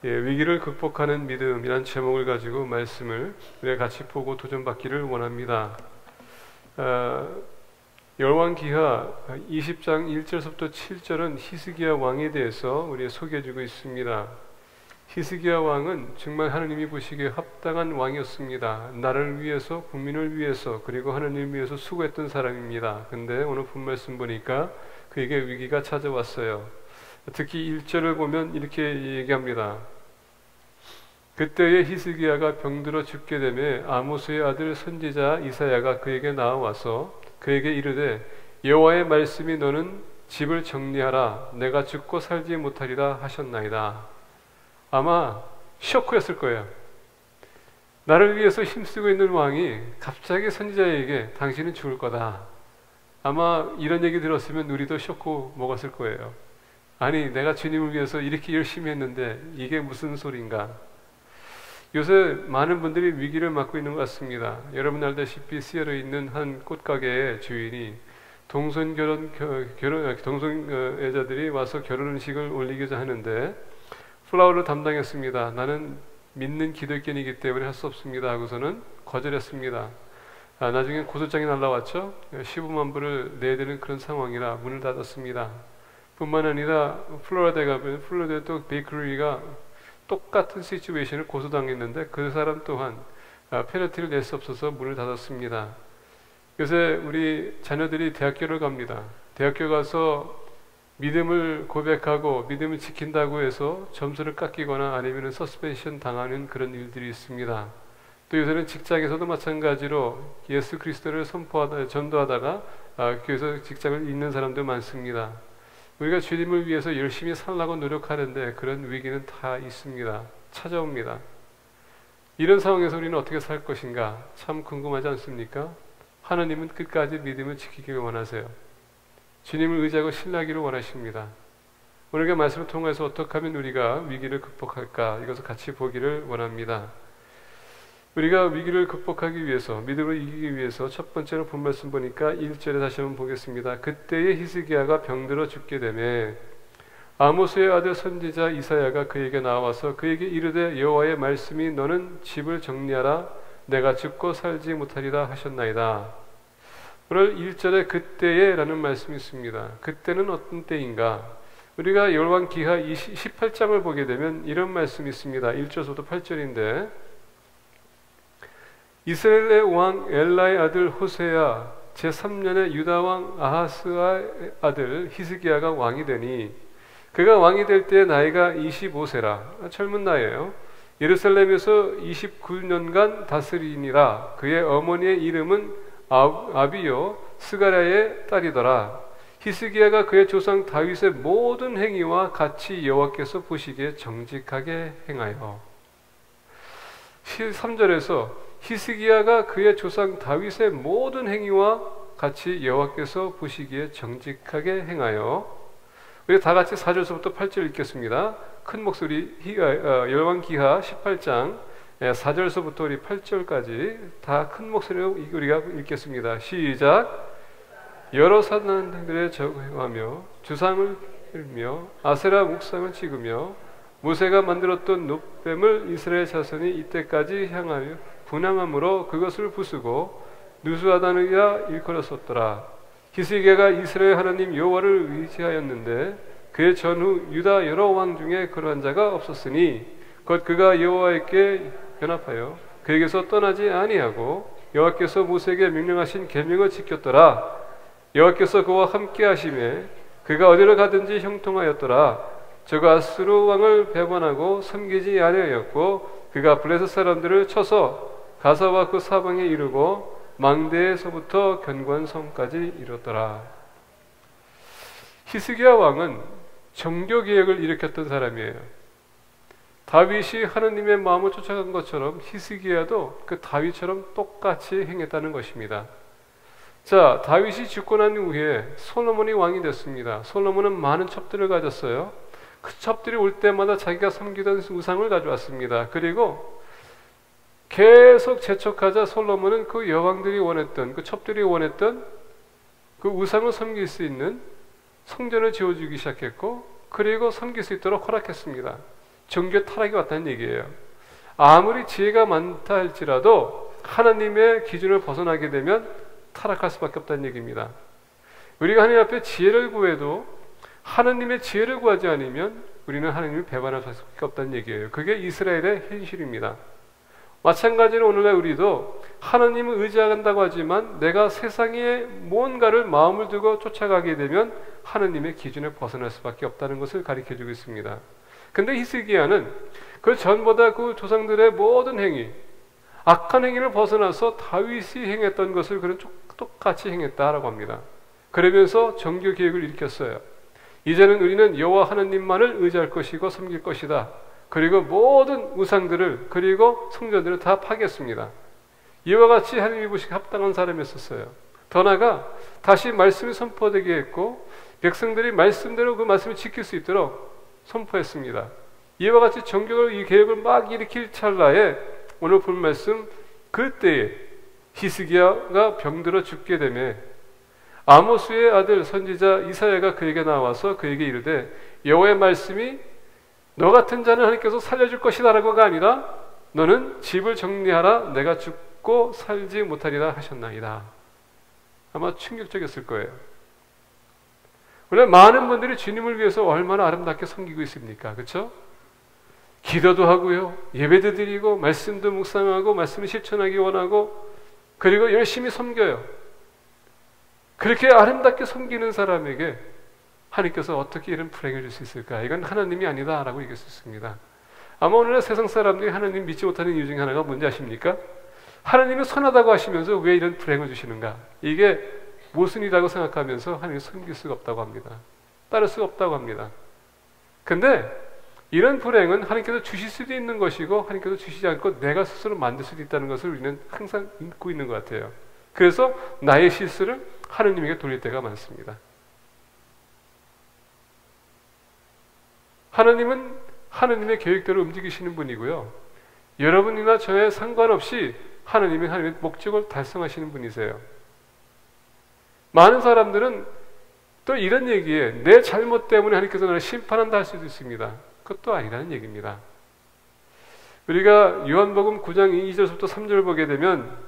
위기를 극복하는 믿음이란 제목을 가지고 말씀을 우리가 같이 보고 도전받기를 원합니다. 열왕기하 20장 1절부터 7절은 히스기야 왕에 대해서 우리가 소개해주고 있습니다. 히스기야 왕은 정말 하나님이 보시기에 합당한 왕이었습니다. 나를 위해서, 국민을 위해서, 그리고 하나님을 위해서 수고했던 사람입니다. 근데 오늘 본 말씀 보니까 그에게 위기가 찾아왔어요. 특히 1절을 보면 이렇게 얘기합니다. 그때에 히스기야가 병들어 죽게 되매 아모스의 아들 선지자 이사야가 그에게 나와서 그에게 이르되 여호와의 말씀이 너는 집을 정리하라 내가 죽고 살지 못하리라 하셨나이다. 아마 쇼크였을 거예요. 나를 위해서 힘쓰고 있는 왕이 갑자기 선지자에게 당신은 죽을 거다. 아마 이런 얘기 들었으면 우리도 쇼크 먹었을 거예요. 아니 내가 주님을 위해서 이렇게 열심히 했는데 이게 무슨 소린가. 요새 많은 분들이 위기를 맞고 있는 것 같습니다. 여러분 알다시피 시애틀에 있는 한 꽃가게의 주인이 동성애자들이 와서 결혼식을 올리고자 하는데 플라워를 담당했습니다. 나는 믿는 기독교인이기 때문에 할 수 없습니다 하고서는 거절했습니다. 나중에 고소장이 날라왔죠. 15만 불을 내야 되는 그런 상황이라 문을 닫았습니다. 뿐만 아니라 플로리다에 가면 플로리다에 또 베이커리가 똑같은 시츄에이션을 고소당했는데 그 사람 또한 페널티를 낼 수 없어서 문을 닫았습니다. 요새 우리 자녀들이 대학교를 갑니다. 대학교 가서 믿음을 고백하고 믿음을 지킨다고 해서 점수를 깎이거나 아니면 서스펜션 당하는 그런 일들이 있습니다. 또 요새는 직장에서도 마찬가지로 예수 그리스도를 전도하다가 교회에서 직장을 잃는 사람도 많습니다. 우리가 주님을 위해서 열심히 살라고 노력하는데 그런 위기는 다 있습니다. 찾아옵니다. 이런 상황에서 우리는 어떻게 살 것인가 참 궁금하지 않습니까? 하나님은 끝까지 믿음을 지키기를 원하세요. 주님을 의지하고 신뢰하기를 원하십니다. 오늘의 말씀을 통해서 어떻게 하면 우리가 위기를 극복할까 이것을 같이 보기를 원합니다. 우리가 위기를 극복하기 위해서, 믿음을 이기기 위해서 첫 번째로 본 말씀 보니까 1절에 다시 한번 보겠습니다. 그때에 히스기야가 병들어 죽게 되매 아모스의 아들 선지자 이사야가 그에게 나와서 그에게 이르되 여호와의 말씀이 너는 집을 정리하라 내가 죽고 살지 못하리라 하셨나이다. 오늘 1절에 그때에 라는 말씀이 있습니다. 그때는 어떤 때인가? 우리가 열왕기하 18장을 보게 되면 이런 말씀이 있습니다. 1절부터 8절인데 이스라엘의 왕 엘라의 아들 호세야 제3년에 유다 왕 아하스의 아들 히스기야가 왕이 되니 그가 왕이 될 때 나이가 25세라 젊은 나이에요. 예루살렘에서 29년간 다스리니라. 그의 어머니의 이름은 아비요 스가랴의 딸이더라. 히스기야가 그의 조상 다윗의 모든 행위와 같이 여호와께서 보시기에 정직하게 행하여 3절에서 히스기야가 그의 조상 다윗의 모든 행위와 같이 여호와께서 보시기에 정직하게 행하여 우리 다 같이 4절부터 8절 읽겠습니다. 큰 목소리 열왕기하 18장 4절서부터 우리 8절까지 다 큰 목소리로 우리가 읽겠습니다. 시작. 여러 사단들에 저거하며 주상을 들며 아세라 묵상을 찍으며 모세가 만들었던 놋뱀을 이스라엘 자손이 이때까지 향하여 분향함으로 그것을 부수고 누수하다느냐 일컬었었더라. 히스기야가 이스라엘 하나님 여호와를 의지하였는데 그의 전후 유다 여러 왕 중에 그러한 자가 없었으니 곧 그가 여호와께 연합하여 그에게서 떠나지 아니하고 여호와께서 모세에게 명령하신 계명을 지켰더라. 여호와께서 그와 함께 하심에 그가 어디를 가든지 형통하였더라. 저가 아수르 왕을 배반하고 섬기지 아니하였고 그가 블레셋 사람들을 쳐서 가사와 그 사방에 이르고 망대에서부터 견관성까지 이뤘더라. 히스기야 왕은 정교개혁을 일으켰던 사람이에요. 다윗이 하느님의 마음을 쫓아간 것처럼 히스기야도 그 다윗처럼 똑같이 행했다는 것입니다. 자, 다윗이 죽고 난 후에 솔로몬이 왕이 됐습니다. 솔로몬은 많은 첩들을 가졌어요. 그 첩들이 올 때마다 자기가 섬기던 우상을 가져왔습니다. 그리고 계속 재촉하자 솔로몬은 그 여왕들이 원했던, 그 첩들이 원했던 그 우상을 섬길 수 있는 성전을 지어주기 시작했고 그리고 섬길 수 있도록 허락했습니다. 종교 타락이 왔다는 얘기예요. 아무리 지혜가 많다 할지라도 하나님의 기준을 벗어나게 되면 타락할 수밖에 없다는 얘기입니다. 우리가 하나님 앞에 지혜를 구해도 하나님의 지혜를 구하지 않으면 우리는 하나님을 배반할 수밖에 없다는 얘기예요. 그게 이스라엘의 현실입니다. 마찬가지로 오늘날 우리도 하나님을 의지한다고 하지만 내가 세상에 무언가를 마음을 두고 쫓아가게 되면 하나님의 기준을 벗어날 수밖에 없다는 것을 가르쳐주고 있습니다. 근데 히스기야는 그 전보다 그 조상들의 모든 행위, 악한 행위를 벗어나서 다윗이 행했던 것을 그는 똑같이 행했다라고 합니다. 그러면서 정교 개혁을 일으켰어요. 이제는 우리는 여호와 하나님만을 의지할 것이고 섬길 것이다. 그리고 모든 우상들을 그리고 성전들을 다 파괴했습니다. 이와 같이 하나님이 보시기에 합당한 사람이었어요. 더 나아가 다시 말씀이 선포되게 했고 백성들이 말씀대로 그 말씀을 지킬 수 있도록 선포했습니다. 이와 같이 정교를 이 계획을 막 일으킬 찰나에 오늘 본 말씀 그때에 히스기야가 병들어 죽게 되매 아모스의 아들 선지자 이사야가 그에게 나와서 그에게 이르되 여호와의 말씀이 너 같은 자는 하나님께서 살려줄 것이다 라고가 아니라 너는 집을 정리하라 내가 죽고 살지 못하리라 하셨나이다. 아마 충격적이었을 거예요. 원래 많은 분들이 주님을 위해서 얼마나 아름답게 섬기고 있습니까? 그렇죠? 기도도 하고요, 예배도 드리고 말씀도 묵상하고 말씀을 실천하기 원하고 그리고 열심히 섬겨요. 그렇게 아름답게 섬기는 사람에게 하나님께서 어떻게 이런 불행을 줄 수 있을까? 이건 하나님이 아니다 라고 얘기할 수 있습니다. 아마 오늘날 세상 사람들이 하나님 믿지 못하는 이유 중에 하나가 뭔지 아십니까? 하나님이 선하다고 하시면서 왜 이런 불행을 주시는가? 이게 모순이라고 생각하면서 하나님을 섬길 수가 없다고 합니다. 따를 수가 없다고 합니다. 근데 이런 불행은 하나님께서 주실 수도 있는 것이고 하나님께서 주시지 않고 내가 스스로 만들 수도 있다는 것을 우리는 항상 잊고 있는 것 같아요. 그래서 나의 실수를 하나님에게 돌릴 때가 많습니다. 하나님은 하나님의 계획대로 움직이시는 분이고요. 여러분이나 저에 상관없이 하나님은 하나님의 목적을 달성하시는 분이세요. 많은 사람들은 또 이런 얘기에 내 잘못 때문에 하나님께서 나를 심판한다 할 수도 있습니다. 그것도 아니라는 얘기입니다. 우리가 요한복음 9장 2절부터 3절 보게 되면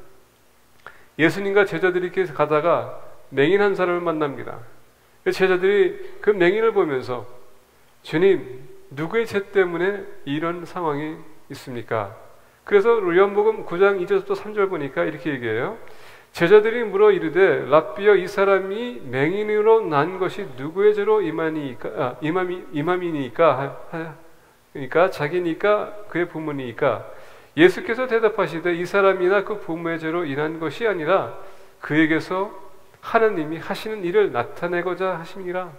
예수님과 제자들이 이렇게 가다가 맹인 한 사람을 만납니다. 제자들이 그 맹인을 보면서 주님, 누구의 죄 때문에 이런 상황이 있습니까? 그래서 요한복음 9장 2절부터 3절 보니까 이렇게 얘기해요. 제자들이 물어 이르되 랍비여 이 사람이 맹인으로 난 것이 누구의 죄로 임함이니까 그러니까 자기니까 그의 부모니까 예수께서 대답하시되 이 사람이나 그 부모의 죄로 인한 것이 아니라 그에게서 하나님이 하시는 일을 나타내고자 하심이라.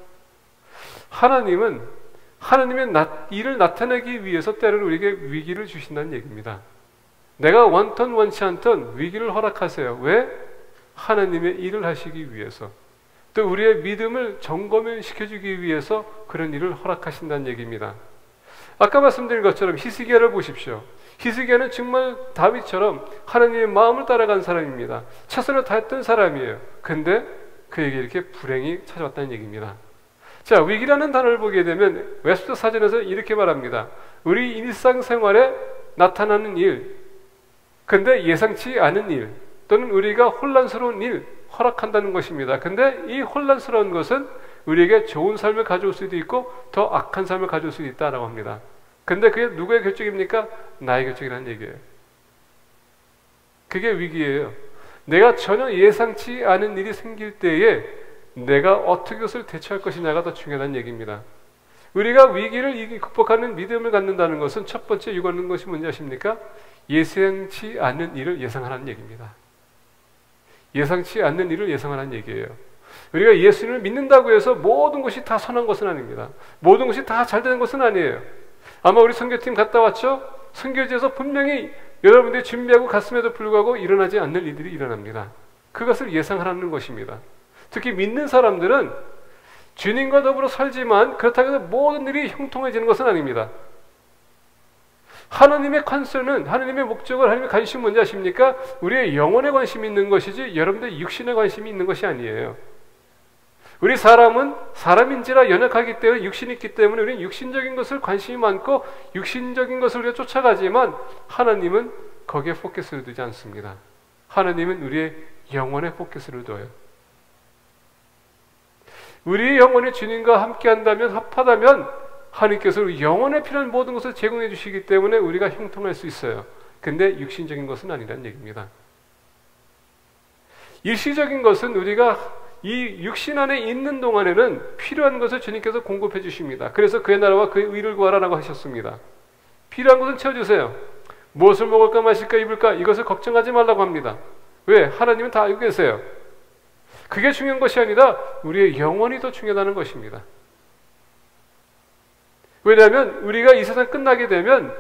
하나님은 하나님의 일을 나타내기 위해서 때로는 우리에게 위기를 주신다는 얘기입니다. 내가 원ton 원치 않던 위기를 허락하세요. 왜? 하나님의 일을 하시기 위해서. 또 우리의 믿음을 점검시켜주기 위해서 그런 일을 허락하신다는 얘기입니다. 아까 말씀드린 것처럼 히스기야를 보십시오. 히스기야는 정말 다윗처럼 하나님의 마음을 따라간 사람입니다. 최선을 다했던 사람이에요. 근데 그에게 이렇게 불행이 찾아왔다는 얘기입니다. 자, 위기라는 단어를 보게 되면 웹스터 사전에서 이렇게 말합니다. 우리 일상생활에 나타나는 일, 근데 예상치 않은 일, 또는 우리가 혼란스러운 일 허락한다는 것입니다. 근데 이 혼란스러운 것은 우리에게 좋은 삶을 가져올 수도 있고 더 악한 삶을 가져올 수도 있다라고 합니다. 근데 그게 누구의 결정입니까? 나의 결정이라는 얘기예요. 그게 위기예요. 내가 전혀 예상치 않은 일이 생길 때에 내가 어떻게 그것을 대처할 것이냐가 더 중요하다는 얘기입니다. 우리가 위기를 극복하는 믿음을 갖는다는 것은 첫 번째 요구하는 것이 뭔지 아십니까? 예상치 않는 일을 예상하라는 얘기입니다. 예상치 않는 일을 예상하라는 얘기예요. 우리가 예수님을 믿는다고 해서 모든 것이 다 선한 것은 아닙니다. 모든 것이 다 잘 되는 것은 아니에요. 아마 우리 선교팀 갔다 왔죠? 선교지에서 분명히 여러분들이 준비하고 갔음에도 불구하고 일어나지 않는 일들이 일어납니다. 그것을 예상하라는 것입니다. 특히 믿는 사람들은 주님과 더불어 살지만 그렇다고 해서 모든 일이 형통해지는 것은 아닙니다. 하나님의 컨설은, 하나님의 목적을, 하나님의 관심은 뭔지 아십니까? 우리의 영혼에 관심이 있는 것이지 여러분들의 육신에 관심이 있는 것이 아니에요. 우리 사람은 사람인지라 연약하기 때문에 육신이 있기 때문에 우리는 육신적인 것을 관심이 많고 육신적인 것을 우리가 쫓아가지만 하나님은 거기에 포커스를 두지 않습니다. 하나님은 우리의 영혼에 포커스를 둬요. 우리의 영혼이 주님과 함께 한다면, 합하다면 하나님께서 우리 영혼에 필요한 모든 것을 제공해 주시기 때문에 우리가 형통할 수 있어요. 근데 육신적인 것은 아니라는 얘기입니다. 일시적인 것은 우리가 이 육신 안에 있는 동안에는 필요한 것을 주님께서 공급해 주십니다. 그래서 그의 나라와 그의 의를 구하라라고 하셨습니다. 필요한 것은 채워주세요. 무엇을 먹을까 마실까 입을까 이것을 걱정하지 말라고 합니다. 왜? 하나님은 다 알고 계세요. 그게 중요한 것이 아니라 우리의 영혼이 더 중요하다는 것입니다. 왜냐하면 우리가 이 세상 끝나게 되면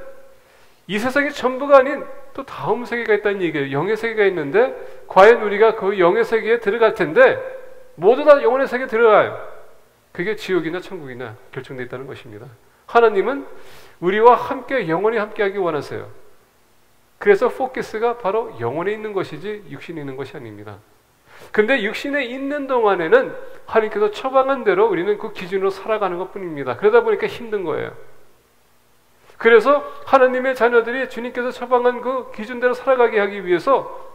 이 세상이 전부가 아닌 또 다음 세계가 있다는 얘기예요. 영의 세계가 있는데 과연 우리가 그 영의 세계에 들어갈 텐데 모두 다 영혼의 세계에 들어가요. 그게 지옥이나 천국이나 결정되어 있다는 것입니다. 하나님은 우리와 함께 영원히 함께하기 원하세요. 그래서 포커스가 바로 영혼에 있는 것이지 육신에 있는 것이 아닙니다. 근데 육신에 있는 동안에는 하나님께서 처방한 대로 우리는 그 기준으로 살아가는 것뿐입니다. 그러다 보니까 힘든 거예요. 그래서 하나님의 자녀들이 주님께서 처방한 그 기준대로 살아가게 하기 위해서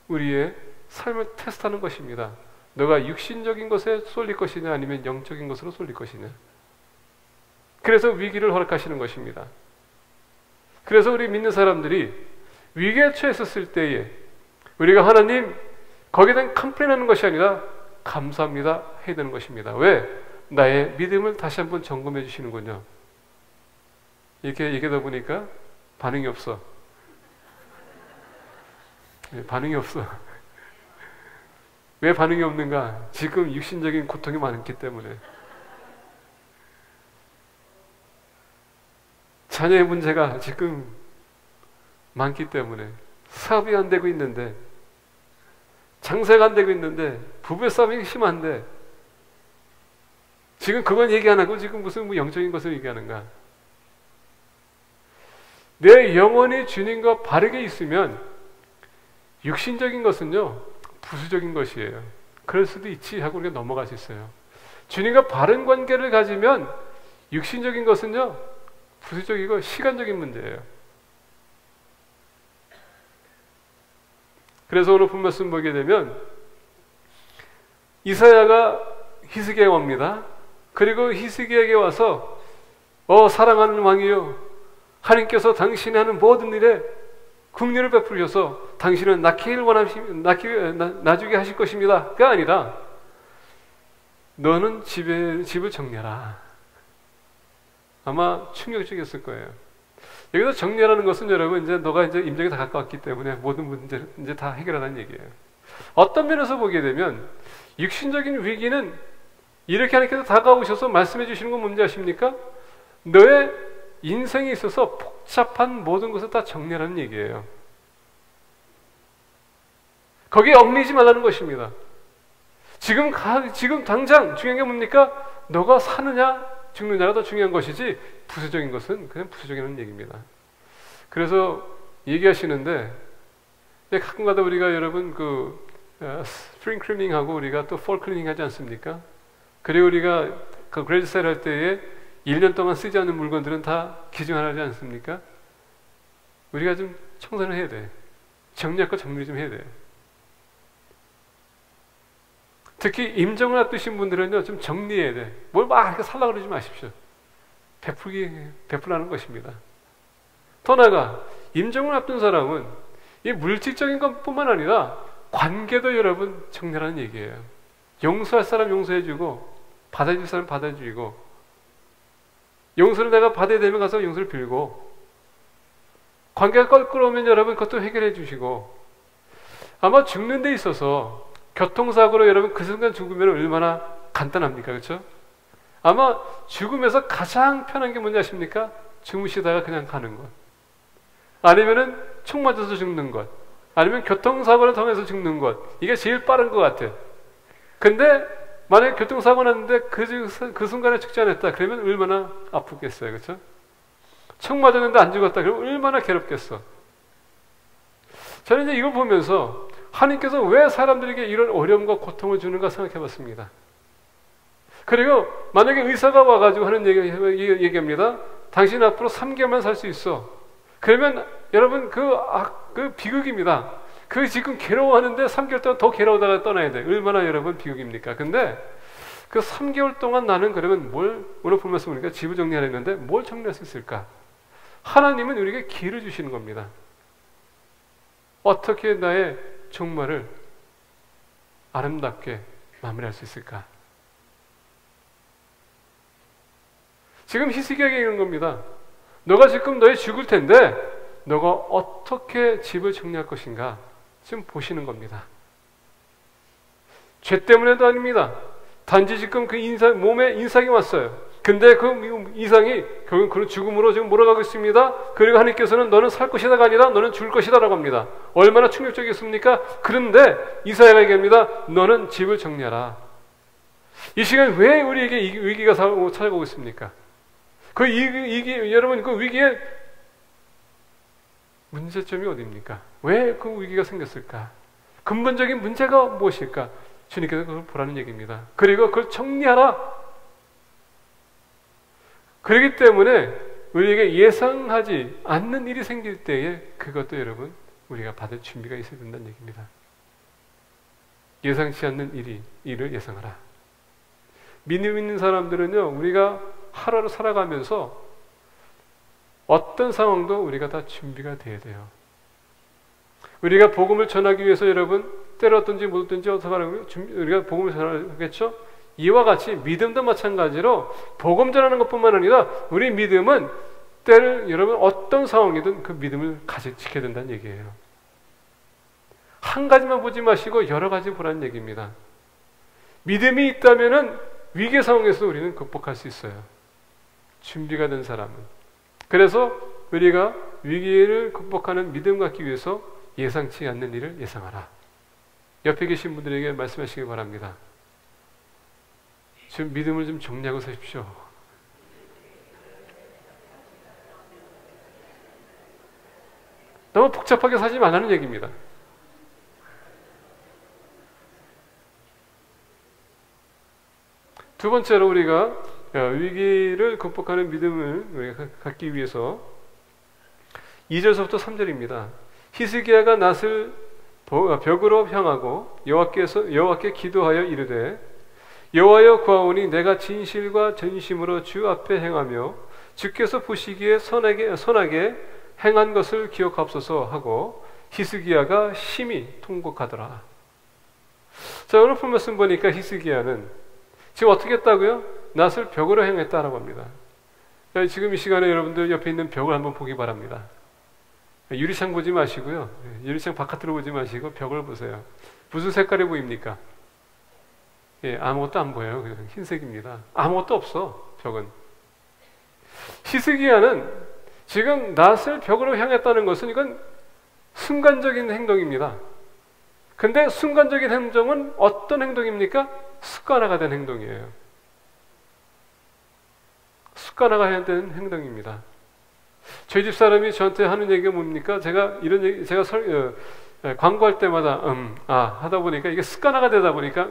우리의 삶을 테스트하는 것입니다. 너가 육신적인 것에 쏠릴 것이냐 아니면 영적인 것으로 쏠릴 것이냐. 그래서 위기를 허락하시는 것입니다. 그래서 우리 믿는 사람들이 위기에 처했었을 때에 우리가 하나님 거기에 대한 컴플레인하는 것이 아니라 감사합니다 해야 되는 것입니다. 왜? 나의 믿음을 다시 한번 점검해 주시는군요. 이렇게 얘기하다 보니까 반응이 없어. 반응이 없어. 왜 반응이 없는가? 지금 육신적인 고통이 많기 때문에. 자녀의 문제가 지금 많기 때문에 사업이 안 되고 있는데 장사가 안 되고 있는데 부부의 싸움이 심한데 지금 그건 얘기 안 하고 지금 무슨 뭐 영적인 것을 얘기하는가? 내 영혼이 주님과 바르게 있으면 육신적인 것은요 부수적인 것이에요. 그럴 수도 있지 하고 우리가 넘어갈 수 있어요. 주님과 바른 관계를 가지면 육신적인 것은요 부수적이고 시간적인 문제예요. 그래서 오늘 본 말씀 보게 되면 이사야가 히스기야에 옵니다. 그리고 히스기야에게 와서 사랑하는 왕이요 하나님께서 당신이 하는 모든 일에 긍휼을 베푸셔서 당신은 나주게 하실 것입니다가 아니라 너는 집을 정리하라. 아마 충격적이었을 거예요. 여기서 정리하라는 것은 여러분 이제 너가 이제 임종이 다 가까웠기 때문에 모든 문제를 이제 다 해결하라는 얘기예요. 어떤 면에서 보게 되면 육신적인 위기는 이렇게 하나님께서 다가오셔서 말씀해 주시는 건 뭔지 아십니까? 너의 인생에 있어서 복잡한 모든 것을 다 정리하라는 얘기예요. 거기에 얽매이지 말라는 것입니다. 지금 당장 중요한 게 뭡니까? 너가 사느냐 죽느냐가 더 중요한 것이지 부수적인 것은 그냥 부수적인 얘기입니다. 그래서 얘기하시는데 가끔가다 우리가 여러분 스프링 클리닝하고 우리가 또 폴 클리닝 하지 않습니까? 그리고 우리가 그 그레이드 세일 할 때에 1년 동안 쓰지 않는 물건들은 다 기증하지 않습니까? 우리가 좀 청소를 해야 돼. 정리할 정리 좀 해야 돼요. 특히 임종을 앞두신 분들은요 좀 정리해야 돼. 뭘 막 이렇게 살라고 그러지 마십시오. 베풀라는 것입니다. 더 나아가 임종을 앞둔 사람은 이 물질적인 것뿐만 아니라 관계도 여러분 정리하라는 얘기예요. 용서할 사람 용서해주고 받아줄 사람 받아주고 용서를 내가 받아야 되면 가서 용서를 빌고 관계가 껄끄러우면 여러분 그것도 해결해 주시고 아마 죽는 데 있어서 교통사고로 여러분 그 순간 죽으면 얼마나 간단합니까? 그렇죠? 아마 죽음에서 가장 편한 게 뭔지 아십니까? 주무시다가 그냥 가는 것 아니면은 총 맞아서 죽는 것 아니면 교통사고를 통해서 죽는 것 이게 제일 빠른 것 같아. 근데 만약에 교통사고 났는데 그 순간에 죽지 않았다 그러면 얼마나 아프겠어요. 그렇죠? 총 맞았는데 안 죽었다 그러면 얼마나 괴롭겠어. 저는 이제 이걸 보면서 하나님께서 왜 사람들에게 이런 어려움과 고통을 주는가 생각해 봤습니다. 그리고 만약에 의사가 와가지고 하는 얘기합니다. 당신 앞으로 3개월만 살 수 있어. 그러면 여러분 그 비극입니다. 그 지금 괴로워하는데 3개월 동안 더 괴로워다가 떠나야 돼. 얼마나 여러분 비극입니까? 근데 그 3개월 동안 나는 그러면 오늘 본 말씀 보니까 집을 정리하려는데 뭘 정리할 수 있을까? 하나님은 우리에게 기회를 주시는 겁니다. 어떻게 나의 종말을 아름답게 마무리할 수 있을까? 지금 히스기야에게 이런 겁니다. 너가 지금 너희 죽을 텐데 너가 어떻게 집을 정리할 것인가 지금 보시는 겁니다. 죄 때문에도 아닙니다. 단지 지금 그 몸에 인상이 왔어요. 근데 그 이상이 결국 그런 죽음으로 지금 몰아가고 있습니다. 그리고 하나님께서는 너는 살 것이다가 아니라 너는 죽을 것이다 라고 합니다. 얼마나 충격적이었습니까? 그런데 이사야가 얘기합니다. 너는 집을 정리하라. 이 시간 왜 우리에게 이 위기가 찾아오고 있습니까? 여러분 그 위기의 문제점이 어디입니까? 왜 그 위기가 생겼을까? 근본적인 문제가 무엇일까? 주님께서 그걸 보라는 얘기입니다. 그리고 그걸 정리하라. 그렇기 때문에 우리에게 예상하지 않는 일이 생길 때에 그것도 여러분 우리가 받을 준비가 있어야 된다는 얘기입니다. 예상치 않는 일을 예상하라. 믿음 있는 사람들은요, 우리가 하루를 살아가면서 어떤 상황도 우리가 다 준비가 돼야 돼요. 우리가 복음을 전하기 위해서 여러분 때렸든지 못 얻든지 어떻게 하라고요? 우리가 복음을 전하겠죠? 이와 같이 믿음도 마찬가지로 복음 전하는 것뿐만 아니라 우리 믿음은 때를 여러분 어떤 상황이든 그 믿음을 지켜야 된다는 얘기예요. 한 가지만 보지 마시고 여러 가지 보라는 얘기입니다. 믿음이 있다면은 위기 상황에서 우리는 극복할 수 있어요. 준비가 된 사람은. 그래서 우리가 위기를 극복하는 믿음 갖기 위해서 예상치 않는 일을 예상하라. 옆에 계신 분들에게 말씀하시기 바랍니다. 지금 믿음을 좀 정리하고 사십시오. 너무 복잡하게 사지 말라는 얘기입니다. 두 번째로 우리가 위기를 극복하는 믿음을 우리가 갖기 위해서 2절서부터 3절입니다. 히스기야가 낫을 벽으로 향하고 여호와께 기도하여 이르되 여호와여 구하오니 내가 진실과 전심으로 주 앞에 행하며 주께서 보시기에 선하게 행한 것을 기억하옵소서 하고 히스기야가 심히 통곡하더라. 자, 오늘 본 말씀 보니까 히스기야는 지금 어떻게 했다고요? 낫을 벽으로 행했다라고 합니다. 지금 이 시간에 여러분들 옆에 있는 벽을 한번 보기 바랍니다. 유리창 보지 마시고요. 유리창 바깥으로 보지 마시고 벽을 보세요. 무슨 색깔이 보입니까? 예, 아무것도 안 보여요. 그냥 흰색입니다. 아무것도 없어, 벽은. 히스기야는 지금 낫을 벽으로 향했다는 것은 이건 순간적인 행동입니다. 근데 순간적인 행동은 어떤 행동입니까? 습관화가 된 행동이에요. 습관화가 된 행동입니다. 저희 집 사람이 저한테 하는 얘기가 뭡니까? 제가 광고할 때마다 하다 보니까 이게 습관화가 되다 보니까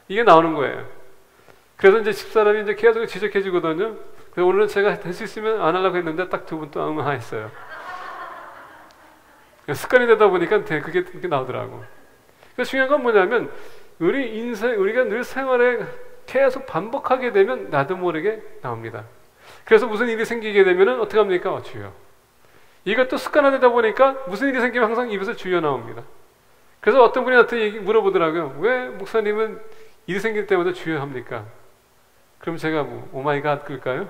이게 나오는 거예요. 그래서 이제 집사람이 이제 계속 지적해 주거든요. 그래서 오늘은 제가 될 수 있으면 안 하려고 했는데 딱 두 분 또 했어요. 습관이 되다 보니까 그게 나오더라고. 그래서 중요한 건 뭐냐면 우리가 늘 생활에 계속 반복하게 되면 나도 모르게 나옵니다. 그래서 무슨 일이 생기게 되면 어떻게 합니까? 주여. 이것도 습관화되다 보니까 무슨 일이 생기면 항상 입에서 주여 나옵니다. 그래서 어떤 분이 나한테 물어보더라고요. 왜 목사님은 일이 생길 때마다 주여 합니까? 그럼 제가 오마이갓 끌까요?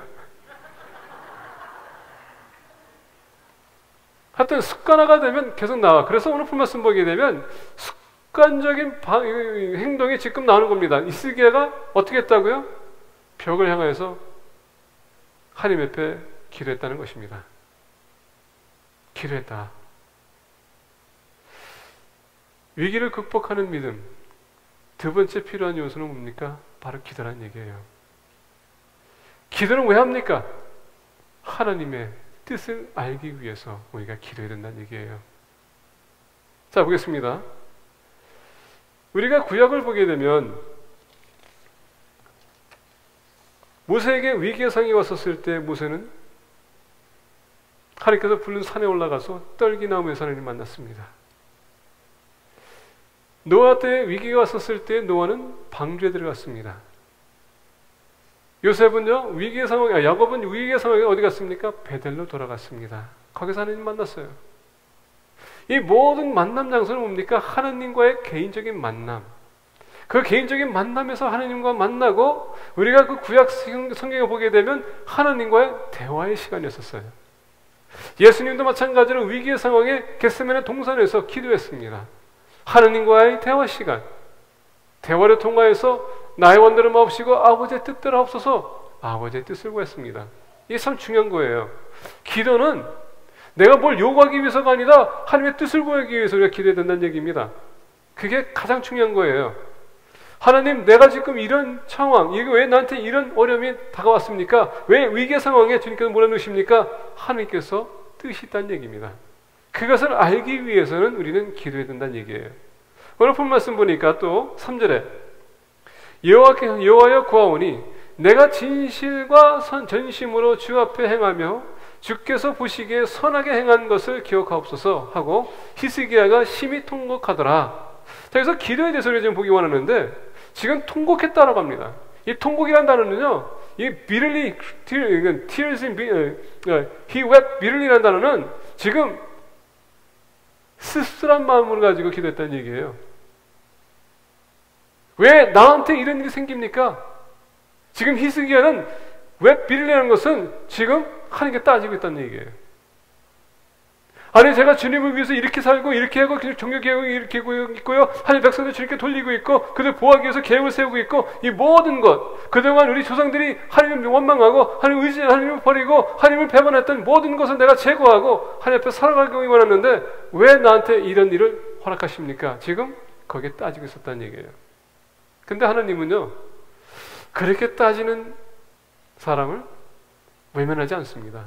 하여튼 습관화가 되면 계속 나와. 그래서 오늘 본 말씀 보게 되면 습관적인 행동이 지금 나오는 겁니다. 히스기야가 어떻게 했다고요? 벽을 향하여서 하나님 앞에 기도했다는 것입니다. 기도했다. 위기를 극복하는 믿음. 두 번째 필요한 요소는 뭡니까? 바로 기도라는 얘기예요. 기도는 왜 합니까? 하나님의 뜻을 알기 위해서 우리가 기도해야 된다는 얘기예요. 자, 보겠습니다. 우리가 구약을 보게 되면 모세에게 위기의 상황이 왔었을 때 모세는 하나님께서 부른 산에 올라가서 떨기나무에서 하나님 만났습니다. 노아 때 위기가 왔었을 때 노아는 방주에 들어갔습니다. 요셉은요, 위기의 상황에, 야곱은 위기의 상황에 어디 갔습니까? 베델로 돌아갔습니다. 거기서 하나님 만났어요. 이 모든 만남 장소는 뭡니까? 하나님과의 개인적인 만남. 그 개인적인 만남에서 하나님과 만나고, 우리가 그 구약 성경에 보게 되면 하나님과의 대화의 시간이었었어요. 예수님도 마찬가지로 위기의 상황에 겟세마네 동산에서 기도했습니다. 하나님과의 대화 시간, 대화를 통하여서 나의 원대로 마옵시고 아버지의 뜻대로 하옵소서, 아버지의 뜻을 구했습니다. 이게 참 중요한 거예요. 기도는 내가 뭘 요구하기 위해서가 아니라 하나님의 뜻을 구하기 위해서 우리가 기도해야 된다는 얘기입니다. 그게 가장 중요한 거예요. 하나님, 내가 지금 이런 상황, 이게 왜 나한테 이런 어려움이 다가왔습니까? 왜 위기의 상황에 주님께서 몰아넣으십니까? 하나님께서 뜻이 있다는 얘기입니다. 그것을 알기 위해서는 우리는 기도해야 된다는 얘기예요. 오늘 본 말씀 보니까 또 3절에 여호와여 구하오니 내가 진실과 전심으로 주 앞에 행하며 주께서 보시기에 선하게 행한 것을 기억하옵소서 하고 히스기야가 심히 통곡하더라. 자, 그래서 기도에 대해서 우리가 좀 보기 원하는데 지금 통곡했다라고 합니다. 이 통곡이라는 단어는요, 이 bitterly, tears in, he wept bitterly라는 단어는 지금 씁쓸한 마음을 가지고 기도했다는 얘기예요. 왜 나한테 이런 일이 생깁니까? 지금 히스기야는 왜 bitterly라는 것은 지금 하나님께 따지고 있다는 얘기예요. 아니, 제가 주님을 위해서 이렇게 살고 이렇게 하고 종교 계획을 이렇게 하고 있고요, 하나님 백성들 주님께 돌리고 있고 그들 보호하기 위해서 계획을 세우고 있고, 이 모든 것, 그동안 우리 조상들이 하나님을 원망하고 하나님 의지, 하나님을 버리고 하나님을 배반했던 모든 것을 내가 제거하고 하나님 앞에 살아가기 원하는데 왜 나한테 이런 일을 허락하십니까? 지금 거기에 따지고 있었다는 얘기예요. 근데 하나님은요, 그렇게 따지는 사람을 외면하지 않습니다.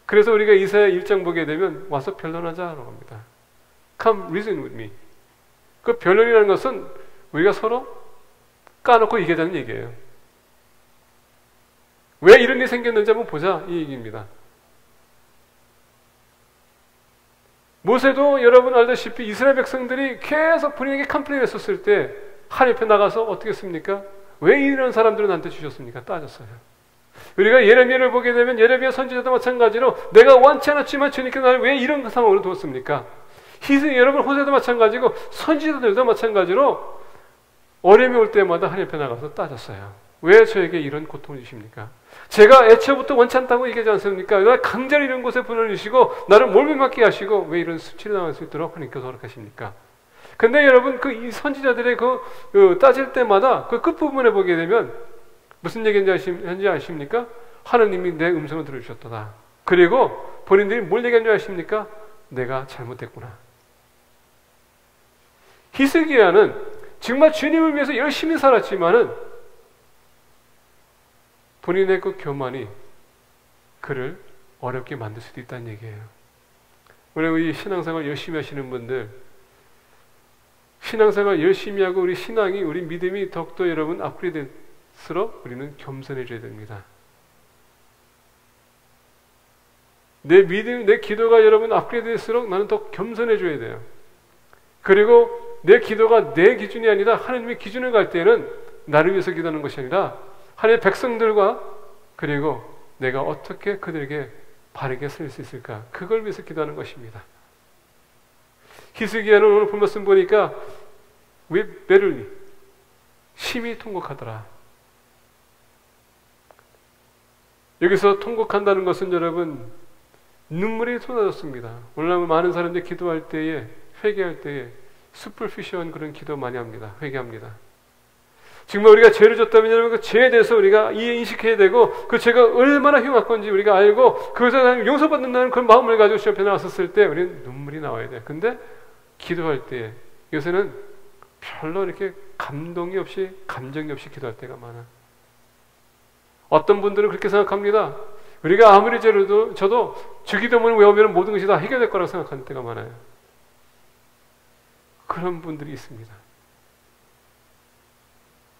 그래서 우리가 이사야 1장 보게 되면 와서 변론하자라고 합니다. Come reason with me. 그 변론이라는 것은 우리가 서로 까놓고 얘기하자는 얘기예요. 왜 이런 일이 생겼는지 한번 보자, 이 얘기입니다. 모세도 여러분 알다시피 이스라엘 백성들이 계속 본인에게 컴플레인 했었을 때 하나님 앞에 나가서 어떻게 했습니까? 왜 이런 사람들은 나한테 주셨습니까? 따졌어요. 우리가 예레미야를 보게 되면 예레미야 선지자도 마찬가지로 내가 원치 않았지만 주님께서 나를 왜 이런 상황으로 두었습니까? 여러분 호세도 마찬가지고 선지자들도 마찬가지로 어려움이 올 때마다 하나님 앞에 나가서 따졌어요. 왜 저에게 이런 고통을 주십니까? 제가 애초부터 원치 않다고 얘기하지 않습니까? 왜 강제로 이런 곳에 보내주시고 나를 몰매맞게 하시고 왜 이런 수치를 당할 수 있도록 하나님께서 허락하십니까? 근데 여러분 이 선지자들의 따질 때마다 그 끝부분에 보게 되면 무슨 얘기인지 아십니까? 하나님이 내 음성을 들어주셨도다. 그리고 본인들이 뭘 얘기하는지 아십니까? 내가 잘못했구나. 히스기야는 정말 주님을 위해서 열심히 살았지만은 본인의 그 교만이 그를 어렵게 만들 수도 있다는 얘기예요. 우리 신앙생활 열심히 하시는 분들, 신앙생활 열심히 하고 우리 신앙이, 우리 믿음이 더욱더 여러분 업그레이드될수록 우리는 겸손해져야 됩니다. 내 믿음, 내 기도가 여러분 업그레이드될수록 나는 더 겸손해져야 돼요. 그리고 내 기도가 내 기준이 아니라 하나님의 기준을 갈 때는 나를 위해서 기도하는 것이 아니라 하나님의 백성들과 그리고 내가 어떻게 그들에게 바르게 살 수 있을까, 그걸 위해서 기도하는 것입니다. 히스기야는 오늘 본 말씀 보니까 with bitterly, 심히 통곡하더라. 여기서 통곡한다는 것은 여러분 눈물이 쏟아졌습니다. 오늘날 많은 사람들이 기도할 때에, 회개할 때에 superficial한 그런 기도 많이 합니다. 회개합니다. 정말 우리가 죄를 졌다면 여러분 그 죄에 대해서 우리가 인식해야 되고 그 죄가 얼마나 흉악한지 우리가 알고 그것을 하나님 용서받는다는 그런 마음을 가지고 주 앞에 나왔었을 때 우리는 눈물이 나와야 돼요. 근데 기도할 때 요새는 별로 이렇게 감동이 없이, 감정이 없이 기도할 때가 많아. 어떤 분들은 그렇게 생각합니다. 우리가 아무리 죄를 져도 주기도문을 외우면 모든 것이 다 해결될 거라고 생각하는 때가 많아요. 그런 분들이 있습니다.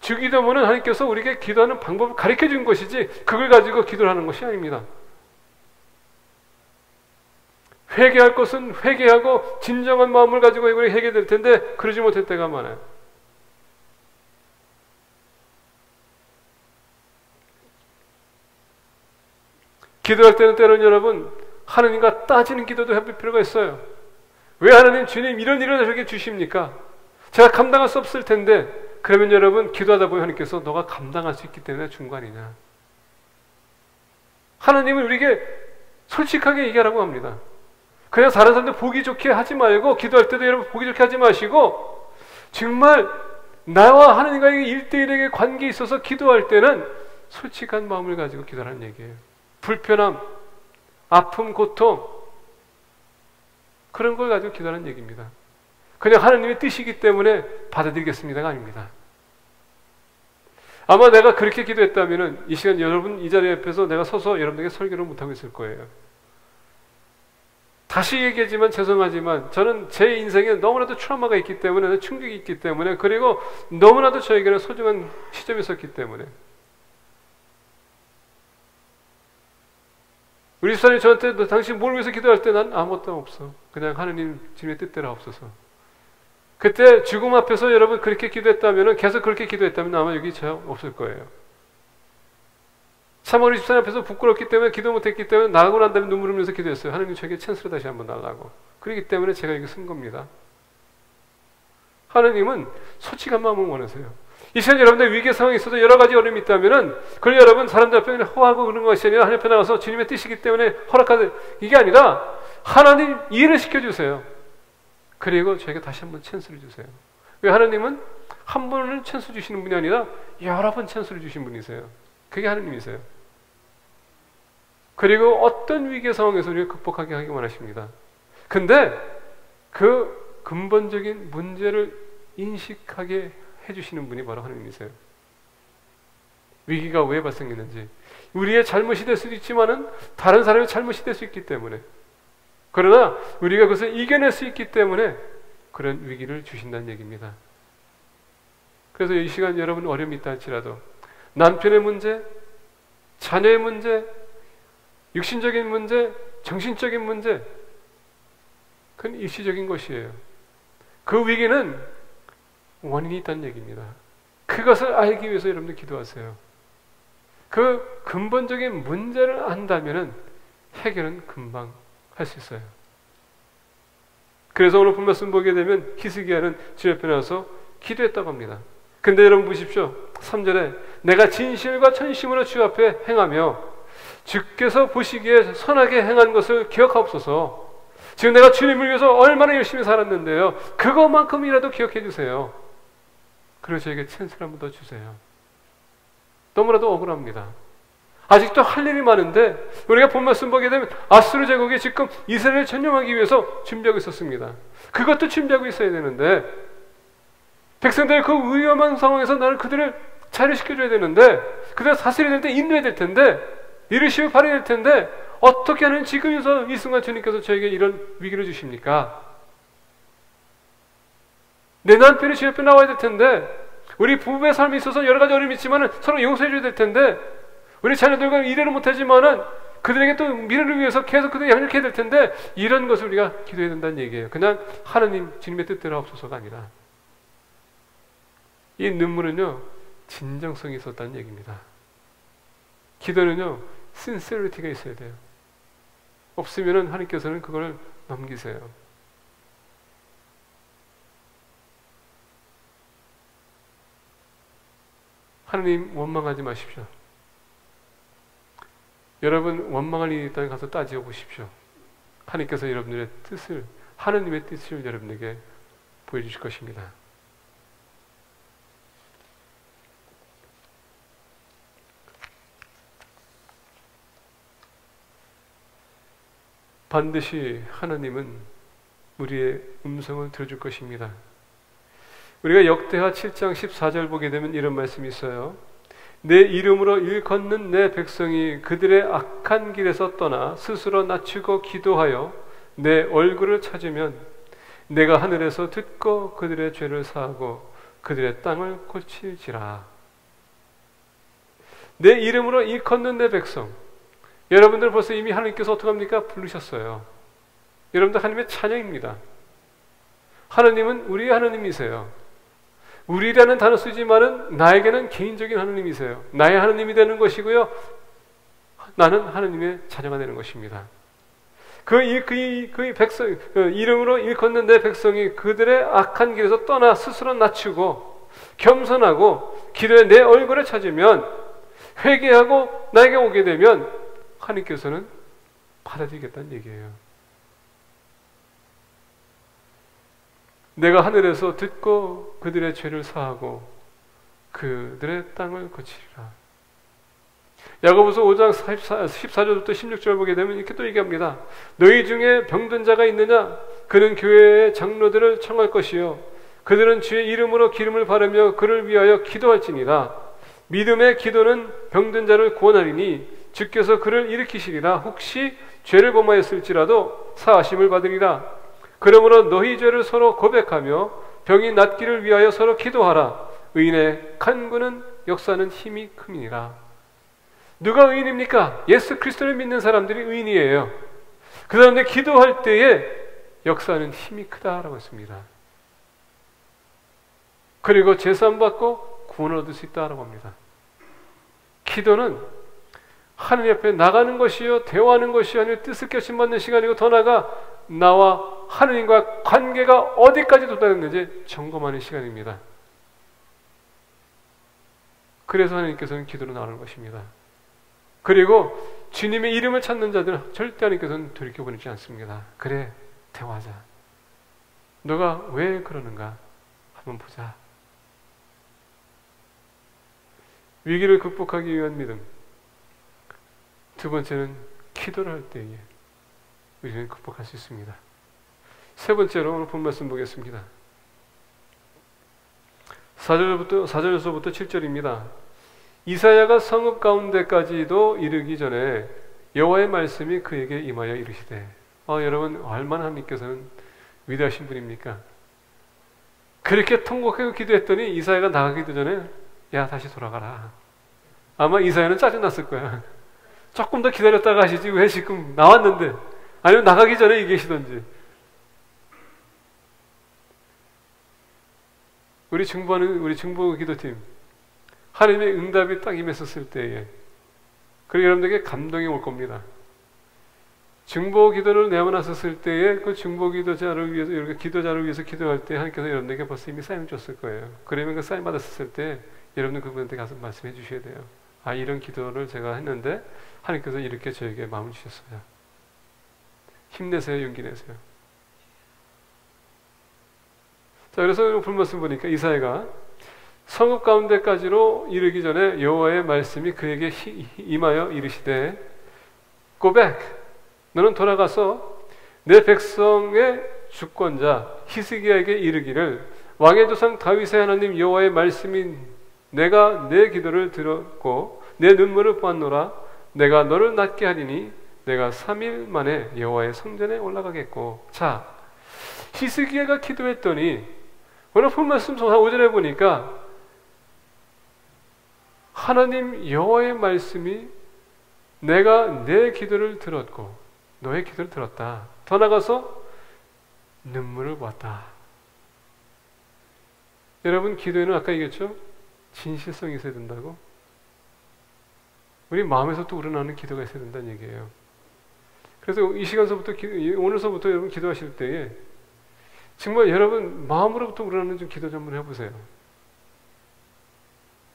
주기도문은 하나님께서 우리에게 기도하는 방법을 가르쳐 준 것이지 그걸 가지고 기도를 하는 것이 아닙니다. 회개할 것은 회개하고 진정한 마음을 가지고 이걸 회개될 텐데 그러지 못할 때가 많아요. 기도할 때는 때로는 여러분 하나님과 따지는 기도도 해볼 필요가 있어요. 왜 하나님 주님 이런 일을 저에게 주십니까? 제가 감당할 수 없을 텐데 그러면 여러분 기도하다 보면 하나님께서 너가 감당할 수 있기 때문에 준 거 아니냐. 하나님은 우리에게 솔직하게 얘기하라고 합니다. 그냥 다른 사람들 보기 좋게 하지 말고 기도할 때도 여러분 보기 좋게 하지 마시고 정말 나와 하나님과의 1대1에게 관계에 있어서 기도할 때는 솔직한 마음을 가지고 기도하는 얘기예요. 불편함, 아픔, 고통 그런 걸 가지고 기도하는 얘기입니다. 그냥 하나님의 뜻이기 때문에 받아들이겠습니다가 아닙니다. 아마 내가 그렇게 기도했다면 이 시간 여러분 이 자리 옆에서 내가 서서 여러분에게 설교를 못하고 있을 거예요. 다시 얘기하지만 죄송하지만 저는 제 인생에 너무나도 트라우마가 있기 때문에 충격이 있기 때문에 그리고 너무나도 저에게는 소중한 시점이 있었기 때문에 우리 집사람이 저한테 너 당신 뭘 위해서 기도할 때 난 아무것도 없어. 그냥 하나님 주님의 뜻대로 없어서. 그때 죽음 앞에서 여러분 그렇게 기도했다면 계속 그렇게 기도했다면 아마 여기 저 없을 거예요. 참 우리 집사님 앞에서 부끄럽기 때문에 기도 못했기 때문에 나가고 난 다음에 눈물 흘리면서 기도했어요. 하나님 저에게 찬스를 다시 한번 달라고. 그렇기 때문에 제가 여기 쓴 겁니다. 하나님은 솔직한 마음을 원하세요. 이 시간 여러분들 위기 상황에 있어서 여러 가지 어려움이 있다면은 그걸 여러분 사람들 앞에 허하고 그런 것이 아니라 하나님 앞에 나가서 주님의 뜻이기 때문에 허락하는 이게 아니라 하나님 이해를 시켜주세요. 그리고 저에게 다시 한번 찬스를 주세요. 왜 하나님은 한 번을 찬스 주시는 분이 아니라 여러 번 찬스를 주신 분이세요. 그게 하나님이세요. 그리고 어떤 위기 상황에서 우리를 극복하게 하기 원하십니다. 근데 그 근본적인 문제를 인식하게 해주시는 분이 바로 하나님이세요. 위기가 왜 발생했는지 우리의 잘못이 될 수도 있지만은 다른 사람의 잘못이 될 수 있기 때문에 그러나 우리가 그것을 이겨낼 수 있기 때문에 그런 위기를 주신다는 얘기입니다. 그래서 이 시간 여러분 어려움이 있다 할지라도 남편의 문제, 자녀의 문제, 육신적인 문제, 정신적인 문제 그건 일시적인 것이에요. 그 위기는 원인이 있다는 얘기입니다. 그것을 알기 위해서 여러분들 기도하세요. 그 근본적인 문제를 안다면 해결은 금방 할 수 있어요. 그래서 오늘 본 말씀 보게 되면 히스기야는 주 옆에 나와서 기도했다고 합니다. 근데 여러분 보십시오. 3절에 내가 진실과 천심으로 주 앞에 행하며 주께서 보시기에 선하게 행한 것을 기억하옵소서. 지금 내가 주님을 위해서 얼마나 열심히 살았는데요. 그것만큼이라도 기억해 주세요. 그리고 저에게 찬스를 한 번 더 주세요. 너무나도 억울합니다. 아직도 할 일이 많은데 우리가 본 말씀 보게 되면 아수르 제국이 지금 이스라엘을 점령하기 위해서 준비하고 있었습니다. 그것도 준비하고 있어야 되는데 백성들의 그 위험한 상황에서 나는 그들을 자유시켜줘야 되는데 그들 사슬이 될 때 인도해야 될 텐데 리더십을 발휘해야 될 텐데 어떻게 하는 지금에서 이 순간 주님께서 저에게 이런 위기를 주십니까? 내 남편이 주 옆에 나와야 될 텐데 우리 부부의 삶에 있어서 여러 가지 어려움이 있지만 서로 용서해줘야 될 텐데 우리 자녀들과 일을 못하지만은 그들에게 또 미래를 위해서 계속 그들 양육해야 될 텐데 이런 것을 우리가 기도해야 된다는 얘기예요. 그냥 하나님 주님의 뜻대로 하옵소서가 아니라 이 눈물은요 진정성이 있었다는 얘기입니다. 기도는요 신세리티가 있어야 돼요. 없으면은 하나님께서는 그걸 넘기세요. 하나님 원망하지 마십시오. 여러분 원망할 일이 있다면 가서 따지어 보십시오. 하나님께서 여러분들의 뜻을 하나님의 뜻을 여러분에게 보여주실 것입니다. 반드시 하나님은 우리의 음성을 들어줄 것입니다. 우리가 역대하 7장 14절 보게 되면 이런 말씀이 있어요. 내 이름으로 일컫는 내 백성이 그들의 악한 길에서 떠나 스스로 낮추고 기도하여 내 얼굴을 찾으면 내가 하늘에서 듣고 그들의 죄를 사하고 그들의 땅을 고칠지라. 내 이름으로 일컫는 내 백성. 여러분들 벌써 이미 하나님께서 어떻게 합니까? 부르셨어요. 여러분들 하나님의 찬양입니다. 하나님은 우리의 하나님이세요. 우리라는 단어 쓰지만은 나에게는 개인적인 하나님이세요. 나의 하나님이 되는 것이고요. 나는 하나님의 자녀가 되는 것입니다. 그 백성, 이름으로 일컫는 내 백성이 그들의 악한 길에서 떠나 스스로 낮추고 겸손하고 기도에 내 얼굴을 찾으면, 회개하고 나에게 오게 되면 하나님께서는 받아들이겠다는 얘기예요. 내가 하늘에서 듣고 그들의 죄를 사하고 그들의 땅을 고치리라. 야고보서 5장 14절부터 16절 보게 되면 이렇게 또 얘기합니다. 너희 중에 병든 자가 있느냐? 그는 교회의 장로들을 청할 것이요 그들은 주의 이름으로 기름을 바르며 그를 위하여 기도할지니라. 믿음의 기도는 병든 자를 구원하리니 주께서 그를 일으키시리라. 혹시 죄를 범하였을지라도 사하심을 받으리라. 그러므로 너희 죄를 서로 고백하며 병이 낫기를 위하여 서로 기도하라. 의인의 간구는 역사는 힘이 큼이니라. 누가 의인입니까? 예수 그리스도를 믿는 사람들이 의인이에요. 그 사람들이 기도할 때에 역사는 힘이 크다라고 했습니다. 그리고 제사함 받고 구원을 얻을 수 있다라고 합니다. 기도는 하나님 앞에 나가는 것이요 대화하는 것이 아니라 뜻을 결심받는 시간이고, 더 나아가 나와 하나님과 관계가 어디까지 도달했는지 점검하는 시간입니다. 그래서 하나님께서는 기도로 나오는 것입니다. 그리고 주님의 이름을 찾는 자들은 절대 하나님께서는 돌이켜보지 않습니다. 그래, 대화하자. 너가 왜 그러는가 한번 보자. 위기를 극복하기 위한 믿음. 두 번째는 기도를 할 때에 우리는 극복할 수 있습니다. 세 번째로 오늘 본 말씀 보겠습니다. 4절에서부터 7절입니다. 이사야가 성읍 가운데까지도 이르기 전에 여호와의 말씀이 그에게 임하여 이르시되. 여러분, 얼마나 하나님께서는 위대하신 분입니까? 그렇게 통곡하고 기도했더니 이사야가 나가기도 전에 야, 다시 돌아가라. 아마 이사야는 짜증났을 거야. 조금 더 기다렸다가 하시지 왜 지금 나왔는데, 아니면 나가기 전에 얘기하시던지. 우리 중보 기도팀 하나님의 응답이 딱 임했었을 때에, 그리고 여러분들에게 감동이 올 겁니다. 중보 기도를 내어놨었을 때에 그 중보 기도자를 위해서, 이렇게 기도자를 위해서 기도할 때 하나님께서 여러분들에게 벌써 이미 사인을 줬을 거예요. 그러면 그 사인 받았을 때 여러분들 그분한테 가서 말씀해 주셔야 돼요. 이런 기도를 제가 했는데 하나님께서 이렇게 저에게 마음을 주셨어요. 힘내세요, 용기 내세요. 자, 그래서 오늘 본 말씀 보니까 이사야가 성읍 가운데까지로 이르기 전에 여호와의 말씀이 그에게 임하여 이르시되, Go back. 너는 돌아가서 내 백성의 주권자 히스기야에게 이르기를, 왕의 조상 다윗의 하나님 여호와의 말씀이 내가 내 기도를 들었고 내 눈물을 보았노라. 내가 너를 낫게 하리니 내가 3일 만에 여호와의 성전에 올라가겠고. 자, 히스기야가 기도했더니 오늘 본 말씀 5절에 보니까 하나님 여호와의 말씀이 내가 내 기도를 들었고 너의 기도를 들었다. 더 나가서 눈물을 보았다. 여러분, 기도에는 아까 얘기했죠? 진실성이 있어야 된다고. 우리 마음에서 또 우러나는 기도가 있어야 된다는 얘기예요. 그래서 이 시간서부터 오늘서부터 여러분 기도하실 때에 정말 여러분 마음으로부터 우러나는 좀 기도 좀 한번 해보세요.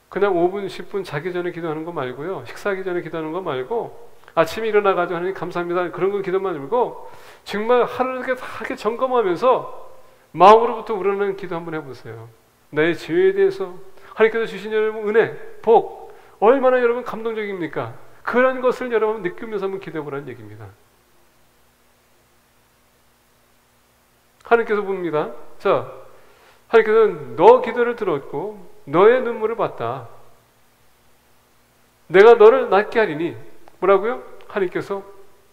그냥 5분, 10분 자기 전에 기도하는 거 말고요. 식사하기 전에 기도하는 거 말고, 아침에 일어나가지고 하나님 감사합니다 그런 거 기도만 말고, 정말 하루를 다 이렇게 점검하면서 마음으로부터 우러나는 기도 한번 해보세요. 나의 죄에 대해서 하나님께서 주신 여러분 은혜, 복, 얼마나 여러분 감동적입니까? 그런 것을 여러분 느끼면서 한번 기도해보라는 얘기입니다. 하나님께서 봅니다. 자, 하나님께서는 너 기도를 들었고 너의 눈물을 봤다. 내가 너를 낫게 하리니, 뭐라고요? 하나님께서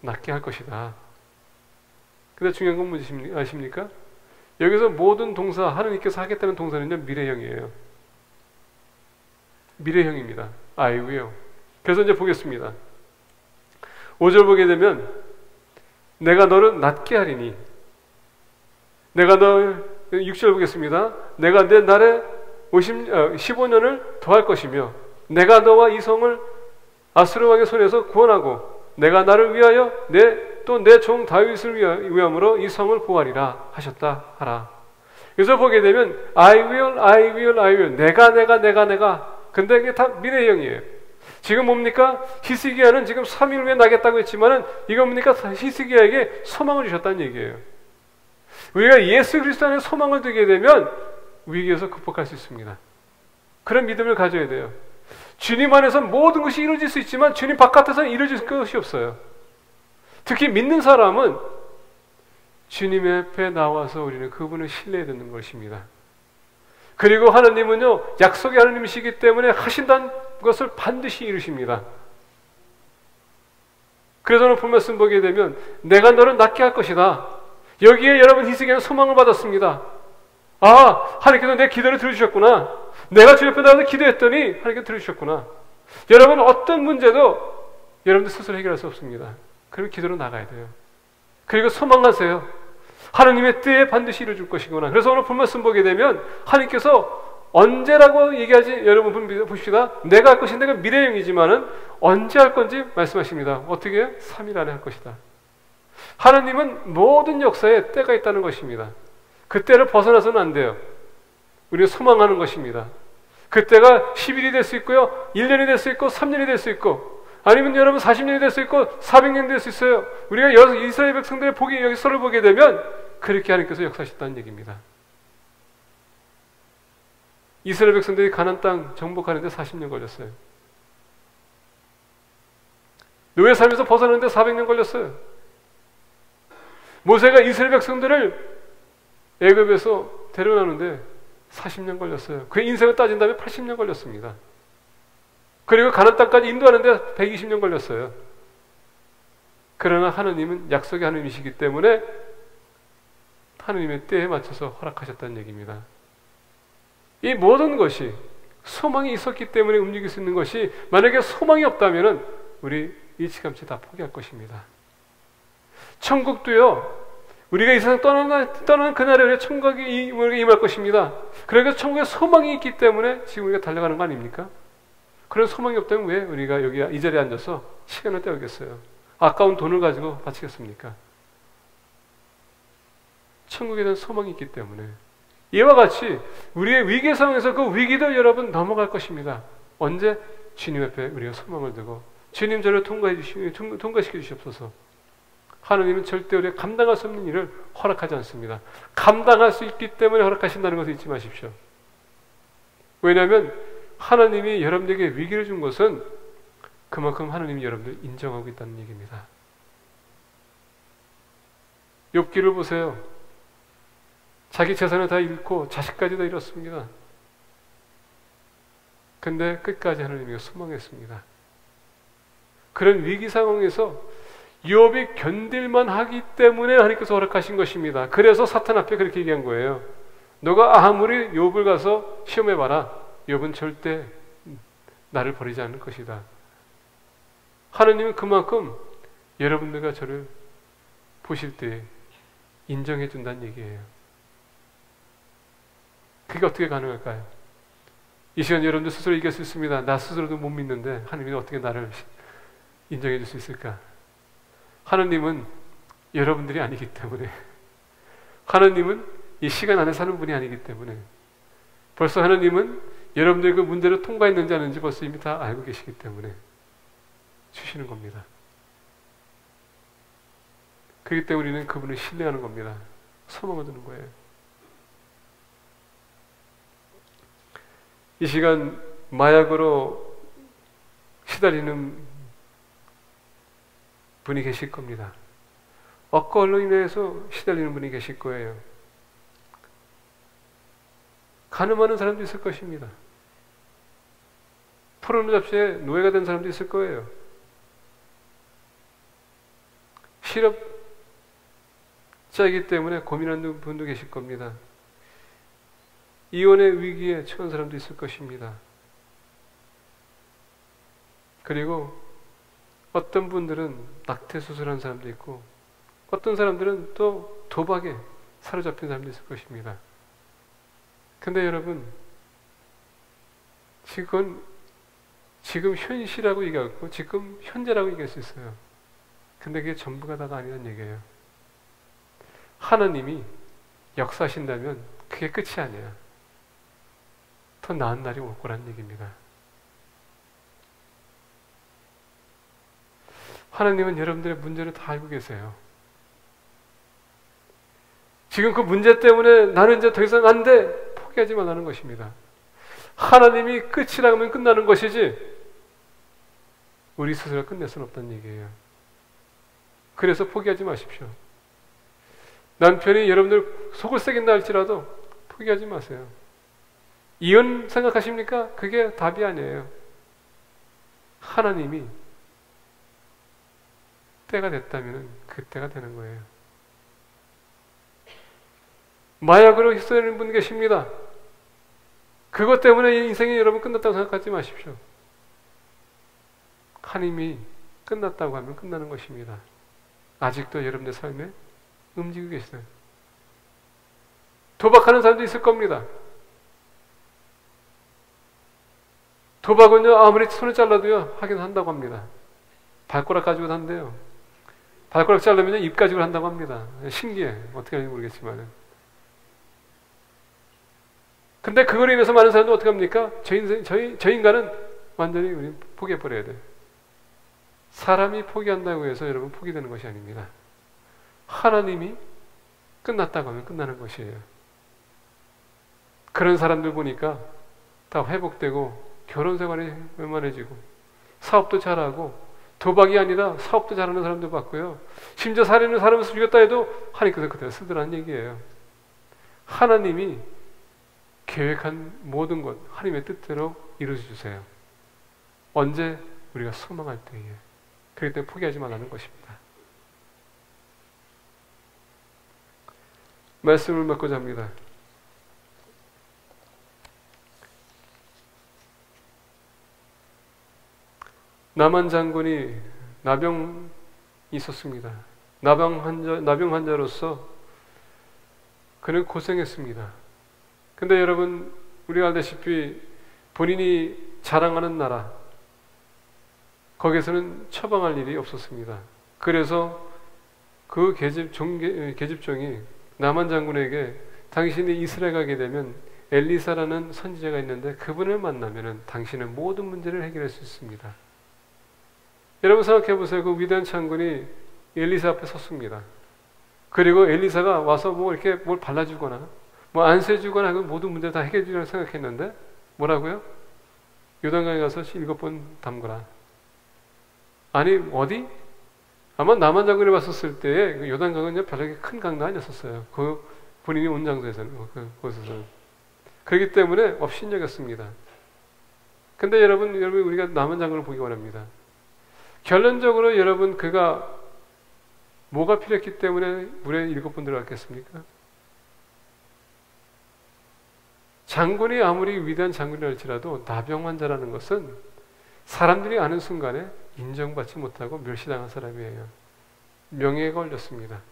낫게 할 것이다. 근데 중요한 건 뭔지 아십니까? 여기서 모든 동사, 하나님께서 하겠다는 동사는요 미래형이에요. 미래형입니다. I will, 그래서 이제 보겠습니다. 5절 보게 되면 내가 너를 낫게 하리니, 내가 널, 6절 보겠습니다. 내가 내 날에 15년을 더할 것이며 내가 너와 이 성을 아수르 왕의 손에서 구원하고 내가 나를 위하여 또 내 종 다윗을 위함으로 이 성을 보호하리라 하셨다 하라. 그래서 보게 되면 I will 내가 근데 이게 다 미래형이에요. 지금 뭡니까? 히스기야는 지금 3일 후에 나겠다고 했지만은 이거 뭡니까? 히스기야에게 소망을 주셨다는 얘기예요. 우리가 예수 그리스도 안에 소망을 두게 되면 위기에서 극복할 수 있습니다. 그런 믿음을 가져야 돼요. 주님 안에서 모든 것이 이루어질 수 있지만 주님 바깥에서는 이루어질 것이 없어요. 특히 믿는 사람은 주님 앞에 나와서 우리는 그분을 신뢰해야 되는 것입니다. 그리고 하나님은요, 약속의 하나님이시기 때문에 하신다는 것을 반드시 이루십니다. 그래서 오늘 본 말씀 보게 되면 내가 너를 낫게 할 것이다. 여기에 여러분 히스기야는 소망을 받았습니다. 아, 하나님께서 내 기도를 들어주셨구나. 내가 주 옆에 나와서 기도했더니 하나님께서 들어주셨구나. 여러분 어떤 문제도 여러분들 스스로 해결할 수 없습니다. 그리고 기도로 나가야 돼요. 그리고 소망하세요. 하나님의 때에 반드시 이루어질 것이구나. 그래서 오늘 본 말씀 보게 되면 하나님께서 언제라고 얘기하지? 여러분 봅시다. 내가 할 것이 내가 미래형이지만은 언제 할 건지 말씀하십니다. 어떻게 해요? 3일 안에 할 것이다. 하나님은 모든 역사에 때가 있다는 것입니다. 그 때를 벗어나서는 안 돼요. 우리가 소망하는 것입니다. 그때가 10일이 될 수 있고요, 1년이 될 수 있고 3년이 될 수 있고, 아니면 여러분 40년이 될 수 있고 400년이 될 수 있어요. 우리가 이스라엘 백성들의 역사를 보게 되면 그렇게 하나님께서 역사하셨다는 얘기입니다. 이스라엘 백성들이 가나안 땅 정복하는데 40년 걸렸어요. 노예 삶에서 벗어나는데 400년 걸렸어요. 모세가 이스라엘 백성들을 애굽에서 데려오는데 40년 걸렸어요. 그의 인생을 따진다면 80년 걸렸습니다. 그리고 가나안 땅까지 인도하는데 120년 걸렸어요. 그러나 하나님은 약속의 하나님이시기 때문에 하나님의 때에 맞춰서 허락하셨다는 얘기입니다. 이 모든 것이 소망이 있었기 때문에 움직일 수 있는 것이, 만약에 소망이 없다면 우리 일찌감치 다 포기할 것입니다. 천국도요, 우리가 이 세상 떠나는 그날에 우리가 천국에 임할 것입니다. 그러니까 천국에 소망이 있기 때문에 지금 우리가 달려가는 거 아닙니까? 그런 소망이 없다면 왜 우리가 여기 이 자리에 앉아서 시간을 때우겠어요? 아까운 돈을 가지고 바치겠습니까? 천국에 대한 소망이 있기 때문에 이와 같이 우리의 위기 상황에서 그 위기도 여러분 넘어갈 것입니다. 언제? 주님 앞에 우리가 소망을 두고 주님 저를 통과시켜 주시옵소서. 하나님은 절대 우리가 감당할 수 없는 일을 허락하지 않습니다. 감당할 수 있기 때문에 허락하신다는 것을 잊지 마십시오. 왜냐하면 하나님이 여러분에게 위기를 준 것은 그만큼 하나님이 여러분들 인정하고 있다는 얘기입니다. 욥기를 보세요. 자기 재산을 다 잃고 자식까지 다 잃었습니다. 근데 끝까지 하나님이 소망했습니다. 그런 위기 상황에서 욥이 견딜만 하기 때문에 하나님께서 허락하신 것입니다. 그래서 사탄 앞에 그렇게 얘기한 거예요. 너가 아무리 욥을 가서 시험해봐라. 욥은 절대 나를 버리지 않을 것이다. 하나님은 그만큼 여러분들과 저를 보실 때 인정해 준다는 얘기예요. 그게 어떻게 가능할까요? 이 시간 여러분들 스스로 얘기할 수 있습니다. 나 스스로도 못 믿는데 하나님이 어떻게 나를 인정해 줄 수 있을까? 하나님은 여러분들이 아니기 때문에, 하나님은 이 시간 안에 사는 분이 아니기 때문에, 벌써 하나님은 여러분들이 그 문제를 통과했는지 아닌지 벌써 이미 다 알고 계시기 때문에 주시는 겁니다. 그렇기 때문에 우리는 그분을 신뢰하는 겁니다. 소망을 두는 거예요. 이 시간 마약으로 시달리는 분이 계실 겁니다. 억걸로 인해서 시달리는 분이 계실 거예요. 가늠하는 사람도 있을 것입니다. 포르노 잡지에 노예가 된 사람도 있을 거예요. 실업자이기 때문에 고민하는 분도 계실 겁니다. 이혼의 위기에 처한 사람도 있을 것입니다. 그리고 어떤 분들은 낙태 수술한 사람도 있고 어떤 사람들은 또 도박에 사로잡힌 사람도 있을 것입니다. 근데 여러분, 지금 현실이라고 얘기하고 지금 현재라고 얘기할 수 있어요. 근데 그게 전부가 다가 아니란 얘기예요. 하나님이 역사하신다면 그게 끝이 아니야. 더 나은 날이 올 거란 얘기입니다. 하나님은 여러분들의 문제를 다 알고 계세요. 지금 그 문제 때문에 나는 이제 더 이상 안 돼, 포기하지 말라는 것입니다. 하나님이 끝이라고 하면 끝나는 것이지 우리 스스로 끝낼 수는 없다는 얘기예요. 그래서 포기하지 마십시오. 남편이 여러분들 속을 새긴다 할지라도 포기하지 마세요. 이혼 생각하십니까? 그게 답이 아니에요. 하나님이 때가 됐다면 그때가 되는 거예요. 마약으로 휩쓸리는 분 계십니다. 그것 때문에 인생이 여러분 끝났다고 생각하지 마십시오. 하나님이 끝났다고 하면 끝나는 것입니다. 아직도 여러분의 삶에 움직이고 계시나요? 도박하는 사람도 있을 겁니다. 도박은요, 아무리 손을 잘라도요, 하긴 한다고 합니다. 발가락 가지고 한대요. 발가락 자르면 입 가지고 한다고 합니다. 신기해. 어떻게 하는지 모르겠지만. 근데 그걸로 인해서 많은 사람도 어떻게 합니까? 저 인간은 완전히 우리 포기해버려야 돼요. 사람이 포기한다고 해서 여러분 포기되는 것이 아닙니다. 하나님이 끝났다고 하면 끝나는 것이에요. 그런 사람들 보니까 다 회복되고 결혼 생활이 원만해지고 사업도 잘하고 도박이 아니라 사업도 잘하는 사람도 봤고요. 심지어 살인을 사람을 죽였다 해도 하나님께서 그대로 쓰더라는 얘기예요. 하나님이 계획한 모든 것 하나님의 뜻대로 이루어주세요. 언제? 우리가 소망할 때에. 그렇기 때문에 포기하지 말라는 것입니다. 말씀을 맺고자 합니다. 나만 장군이 나병이 있었습니다. 나병 환자로서 그는 고생했습니다. 근데 여러분, 우리가 알다시피 본인이 자랑하는 나라, 거기에서는 처방할 일이 없었습니다. 그래서 그 계집종이 나만 장군에게 당신이 이스라엘 가게 되면 엘리사라는 선지자가 있는데 그분을 만나면 당신의 모든 문제를 해결할 수 있습니다. 여러분 생각해 보세요. 그 위대한 장군이 엘리사 앞에 섰습니다. 그리고 엘리사가 와서 뭐 이렇게 뭘 발라주거나 뭐 안세주거나 그 모든 문제 다 해결해 주려고 생각했는데 뭐라고요? 요단강에 가서 7번 담그라. 아니 어디? 아마 남한 장군이 왔었을 때에 그 요단강은 별로 큰 강도 아니었어요. 그 본인이 온 장소에서는 그곳에서는 그렇기 때문에 업신여겼습니다. 근데 여러분 우리가 남한 장군을 보기 원합니다. 결론적으로 여러분 그가 뭐가 필요했기 때문에 물에 7번 들어갔겠습니까? 장군이 아무리 위대한 장군이라 할지라도 나병 환자라는 것은 사람들이 아는 순간에 인정받지 못하고 멸시당한 사람이에요. 명예가 걸렸습니다.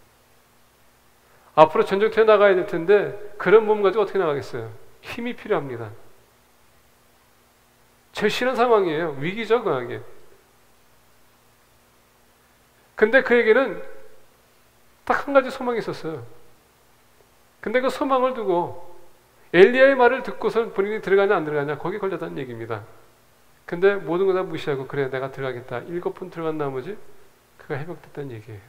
앞으로 전쟁터에 나가야 될 텐데 그런 몸 가지고 어떻게 나가겠어요? 힘이 필요합니다. 절실한 상황이에요. 위기죠, 강하게. 근데 그에게는 딱 한 가지 소망이 있었어요. 근데 그 소망을 두고 엘리야의 말을 듣고서 본인이 들어가냐 안 들어가냐 거기 걸렸다는 얘기입니다. 근데 모든 거 다 무시하고 그래 내가 들어가겠다. 7번 들어간 나머지 그가 회복됐다는 얘기예요.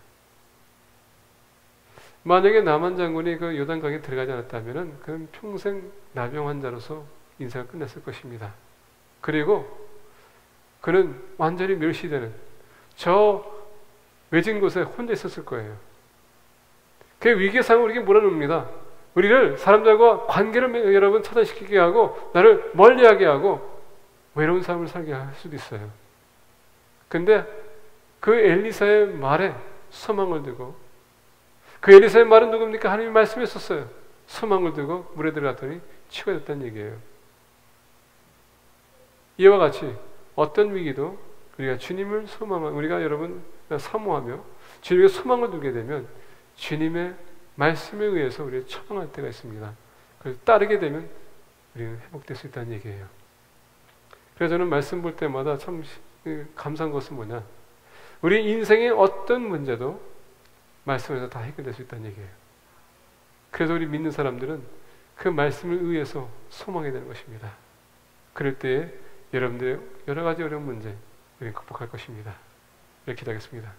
만약에 남한 장군이 그 요단강에 들어가지 않았다면 그는 평생 나병 환자로서 인생을 끝냈을 것입니다. 그리고 그는 완전히 멸시되는 저 외진 곳에 혼자 있었을 거예요. 그 위기의 상황을 우리에게 몰아놓습니다. 우리를 사람들과 관계를 여러분 차단시키게 하고 나를 멀리하게 하고 외로운 삶을 살게 할 수도 있어요. 근데 그 엘리사의 말에 소망을 두고 그 엘리사의 말은 누굽니까? 하나님이 말씀했었어요. 소망을 두고 물에 들어갔더니 치유가 됐다는 얘기예요. 이와 같이 어떤 위기도 우리가 주님을 소망하며, 우리가 여러분 사모하며 주님의 소망을 두게 되면 주님의 말씀에 의해서 우리를 처방할 때가 있습니다. 그래서 따르게 되면 우리는 회복될 수 있다는 얘기예요. 그래서 저는 말씀 볼 때마다 참 감사한 것은 뭐냐, 우리 인생의 어떤 문제도 말씀에서 다 해결될 수 있다는 얘기예요. 그래서 우리 믿는 사람들은 그 말씀을 의해서 소망해야 되는 것입니다. 그럴 때에 여러분들의 여러 가지 어려운 문제 우리는 극복할 것입니다. 이렇게 기도하겠습니다.